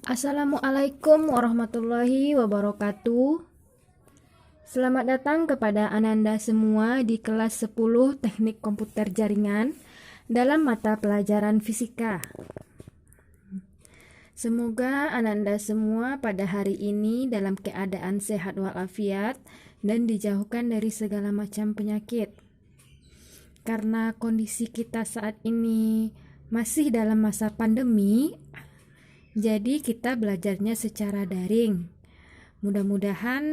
Assalamualaikum warahmatullahi wabarakatuh. Selamat datang kepada Ananda semua di kelas 10 Teknik Komputer Jaringan dalam mata pelajaran fisika. Semoga Ananda semua pada hari ini dalam keadaan sehat walafiat dan dijauhkan dari segala macam penyakit. Karena kondisi kita saat ini masih dalam masa pandemi, jadi kita belajarnya secara daring. Mudah-mudahan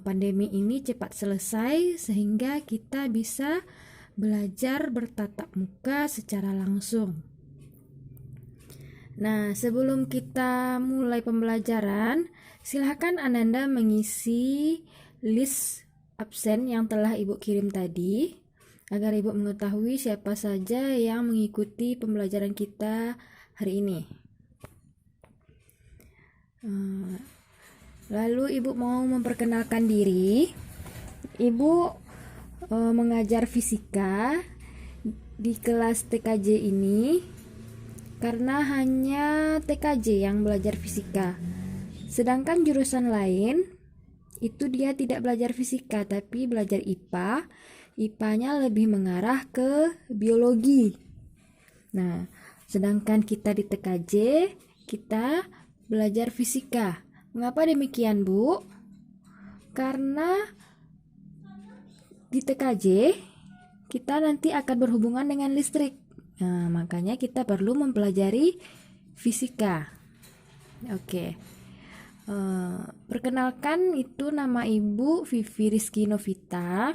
pandemi ini cepat selesai sehingga kita bisa belajar bertatap muka secara langsung. Nah, sebelum kita mulai pembelajaran, silakan Ananda mengisi list absen yang telah Ibu kirim tadi agar Ibu mengetahui siapa saja yang mengikuti pembelajaran kita hari ini. Lalu Ibu mau memperkenalkan diri. Ibu mengajar fisika di kelas TKJ ini karena hanya TKJ yang belajar fisika. Sedangkan jurusan lain itu dia tidak belajar fisika tapi belajar IPA. IPA-nya lebih mengarah ke biologi. Nah, sedangkan kita di TKJ kita belajar fisika. Mengapa demikian, Bu? Karena di TKJ kita nanti akan berhubungan dengan listrik. Nah, makanya kita perlu mempelajari fisika. Oke. Perkenalkan, itu nama Ibu Vivi Rizky Novita.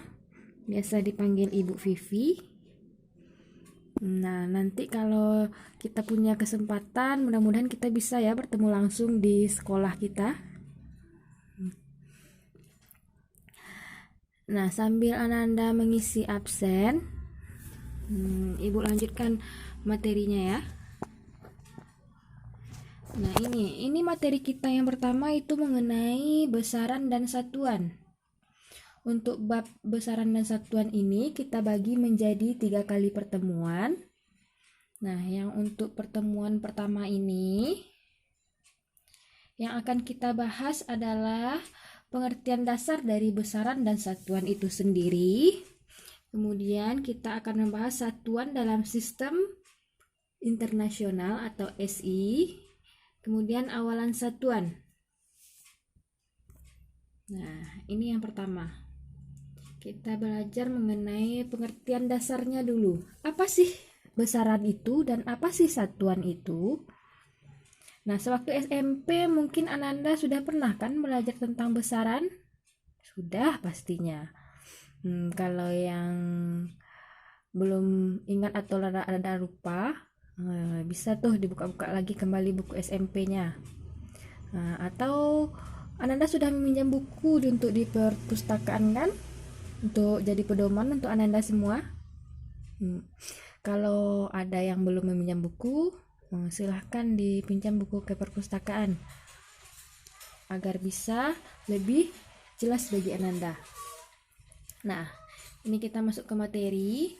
Biasa dipanggil Ibu Vivi. Nah, nanti kalau kita punya kesempatan, mudah-mudahan kita bisa ya bertemu langsung di sekolah kita. Nah, sambil Ananda mengisi absen, Ibu lanjutkan materinya ya. Nah, ini materi kita yang pertama itu mengenai besaran dan satuan. Untuk bab besaran dan satuan ini kita bagi menjadi 3 kali pertemuan. Nah, yang untuk pertemuan pertama ini yang akan kita bahas adalah pengertian dasar dari besaran dan satuan itu sendiri. Kemudian kita akan membahas satuan dalam sistem internasional atau SI. Kemudian awalan satuan. Nah, ini yang pertama. Kita belajar mengenai pengertian dasarnya dulu. Apa sih besaran itu dan apa sih satuan itu? Nah, sewaktu SMP mungkin Ananda sudah pernah kan belajar tentang besaran? Sudah pastinya. Kalau yang belum ingat atau ada lupa, bisa tuh dibuka-buka lagi kembali buku SMP-nya. Atau Ananda sudah meminjam buku untuk di perpustakaan kan? Untuk jadi pedoman untuk Ananda semua. Kalau ada yang belum meminjam buku, silahkan dipinjam buku ke perpustakaan agar bisa lebih jelas bagi Ananda. Nah, ini kita masuk ke materi.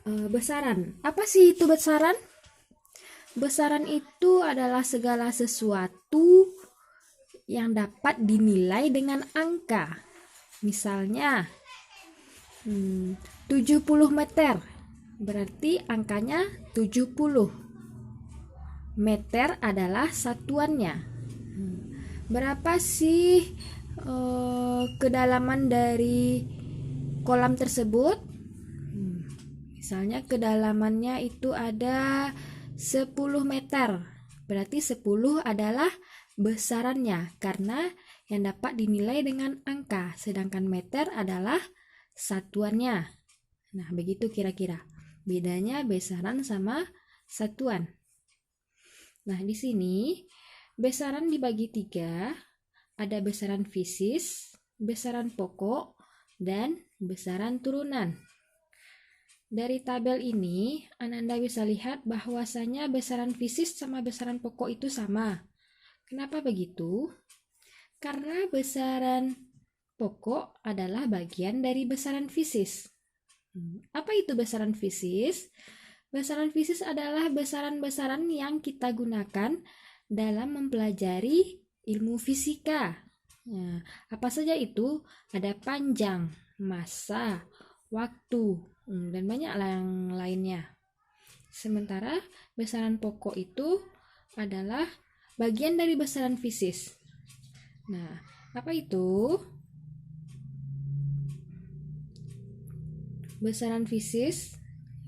Besaran. Apa sih itu besaran? Besaran itu adalah segala sesuatu yang dapat dinilai dengan angka. Misalnya 70 meter, berarti angkanya 70. Meter adalah satuannya. Berapa sih kedalaman dari kolam tersebut? Misalnya kedalamannya itu ada 10 meter. Berarti 10 adalah besarannya karena yang dapat dinilai dengan angka, sedangkan meter adalah satuannya. Nah, begitu kira-kira bedanya besaran sama satuan. Nah, di sini besaran dibagi 3, ada besaran fisis, besaran pokok, dan besaran turunan. Dari tabel ini, Ananda bisa lihat bahwasanya besaran fisis sama besaran pokok itu sama. Kenapa begitu? Karena besaran pokok adalah bagian dari besaran fisis. Apa itu besaran fisis? Besaran fisis adalah besaran-besaran yang kita gunakan dalam mempelajari ilmu fisika. Nah, apa saja itu? Ada panjang, massa, waktu, dan banyaklah yang lainnya. Sementara besaran pokok itu adalah bagian dari besaran fisis. Nah, apa itu? Besaran fisis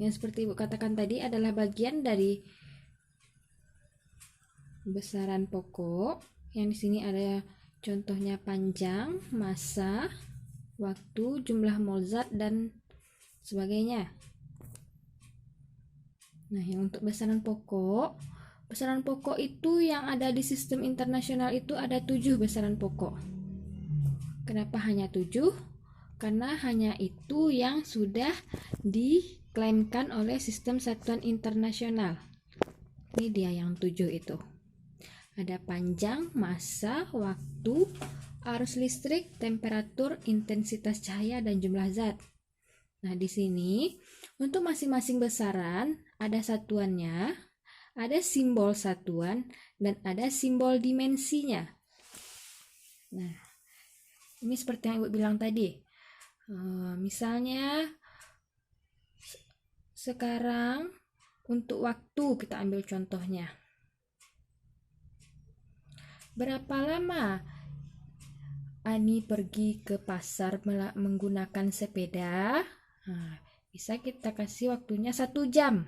yang seperti Ibu katakan tadi adalah bagian dari besaran pokok. Yang di sini ada contohnya panjang, massa, waktu, jumlah mol zat, dan sebagainya. Nah, yang untuk besaran pokok itu yang ada di sistem internasional itu ada 7 besaran pokok. Kenapa hanya 7? Karena hanya itu yang sudah diklaimkan oleh sistem satuan internasional. Ini dia yang 7 itu. Ada panjang, massa, waktu, arus listrik, temperatur, intensitas cahaya, dan jumlah zat. Nah, di sini untuk masing-masing besaran ada satuannya, ada simbol satuan, dan ada simbol dimensinya. Nah, ini seperti yang Ibu bilang tadi. Misalnya sekarang untuk waktu kita ambil contohnya. Berapa lama Ani pergi ke pasar menggunakan sepeda? Nah, bisa kita kasih waktunya 1 jam.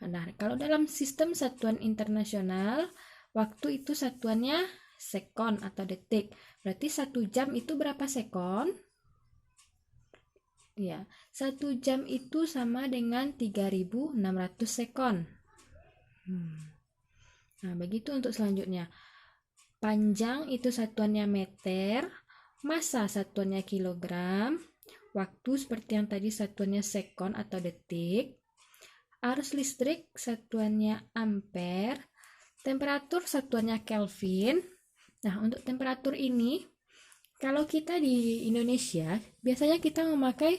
Nah, kalau dalam sistem satuan internasional, waktu itu satuannya sekon atau detik. Berarti 1 jam itu berapa sekon? Ya, 1 jam itu sama dengan 3.600 sekon. Nah, begitu untuk selanjutnya. Panjang itu satuannya meter, massa satuannya kilogram, waktu seperti yang tadi satuannya sekon atau detik, arus listrik satuannya ampere, temperatur satuannya Kelvin. Nah, untuk temperatur ini, kalau kita di Indonesia, biasanya kita memakai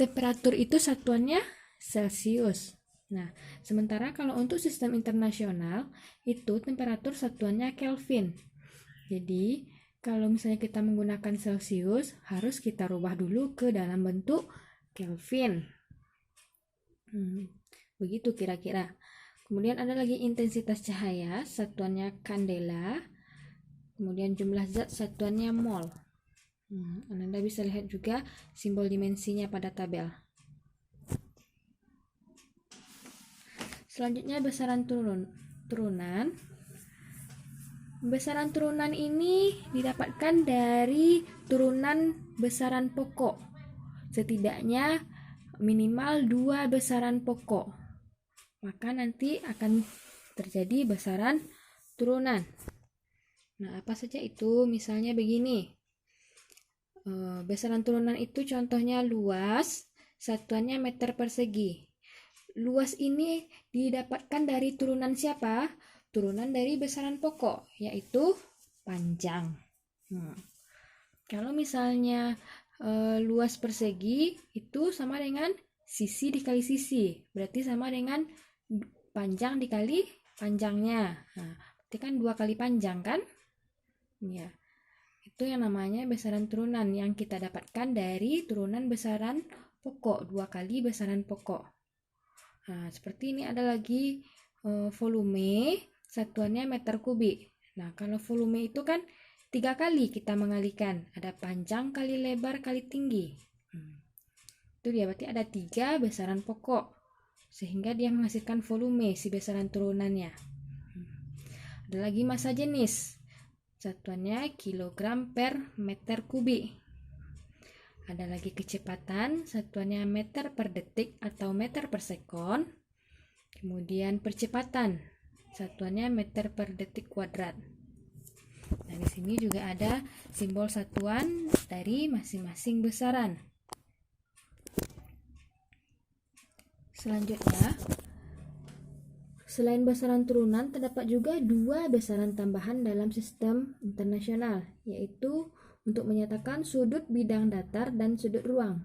temperatur itu satuannya Celcius. Nah, sementara kalau untuk sistem internasional, itu temperatur satuannya Kelvin. Jadi, kalau misalnya kita menggunakan Celcius, harus kita rubah dulu ke dalam bentuk Kelvin. Begitu kira-kira. Kemudian ada lagi intensitas cahaya, satuannya kandela. Kemudian jumlah zat, satuannya mol. Anda bisa lihat juga simbol dimensinya pada tabel. Selanjutnya besaran turunan. Besaran turunan ini didapatkan dari turunan besaran pokok. Setidaknya minimal 2 besaran pokok. Maka nanti akan terjadi besaran turunan. Nah, apa saja itu? Misalnya begini. Besaran turunan itu contohnya luas, satuannya meter persegi. Luas ini didapatkan dari turunan siapa? Turunan dari besaran pokok, yaitu panjang. Kalau misalnya luas persegi itu sama dengan sisi dikali sisi, berarti sama dengan panjang dikali panjangnya. Nah, berarti kan 2 kali panjang kan? Ya, itu yang namanya besaran turunan yang kita dapatkan dari turunan besaran pokok, 2 kali besaran pokok. Nah, seperti ini ada lagi volume, satuannya meter kubik. Nah, kalau volume itu kan 3 kali kita mengalikan. Ada panjang kali lebar kali tinggi. Itu dia, berarti ada 3 besaran pokok. Sehingga dia menghasilkan volume, si besaran turunannya. Ada lagi massa jenis. Satuannya kilogram per meter kubik. Ada lagi kecepatan, satuannya meter per detik atau meter per sekon. Kemudian percepatan, satuannya meter per detik kuadrat. Nah, di sini juga ada simbol satuan dari masing-masing besaran. Selanjutnya, selain besaran turunan, terdapat juga 2 besaran tambahan dalam sistem internasional, yaitu untuk menyatakan sudut bidang datar dan sudut ruang.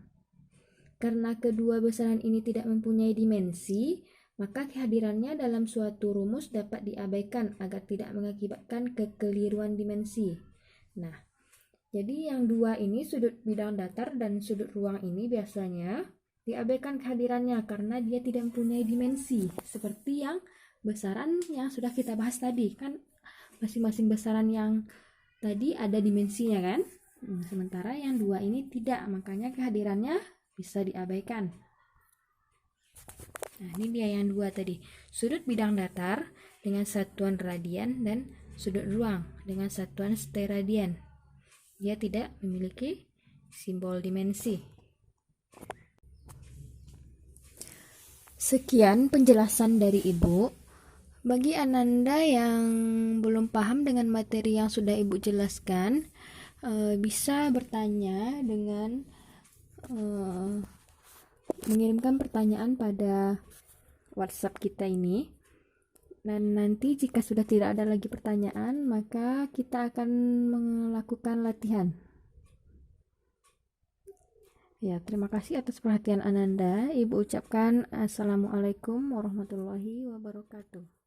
Karena kedua besaran ini tidak mempunyai dimensi, maka kehadirannya dalam suatu rumus dapat diabaikan agar tidak mengakibatkan kekeliruan dimensi. Nah, jadi yang dua ini, sudut bidang datar dan sudut ruang ini biasanya diabaikan kehadirannya karena dia tidak mempunyai dimensi. Seperti yang besaran yang sudah kita bahas tadi, kan masing-masing besaran yang tadi ada dimensinya kan? Sementara yang dua ini tidak, makanya kehadirannya bisa diabaikan. Nah, ini dia yang dua tadi. Sudut bidang datar dengan satuan radian dan sudut ruang dengan satuan steradian. Dia tidak memiliki simbol dimensi. Sekian penjelasan dari Ibu. Bagi Ananda yang belum paham dengan materi yang sudah Ibu jelaskan, bisa bertanya dengan mengirimkan pertanyaan pada WhatsApp kita ini. Dan nanti jika sudah tidak ada lagi pertanyaan, maka kita akan melakukan latihan. Ya, terima kasih atas perhatian Ananda. Ibu ucapkan Assalamualaikum warahmatullahi wabarakatuh.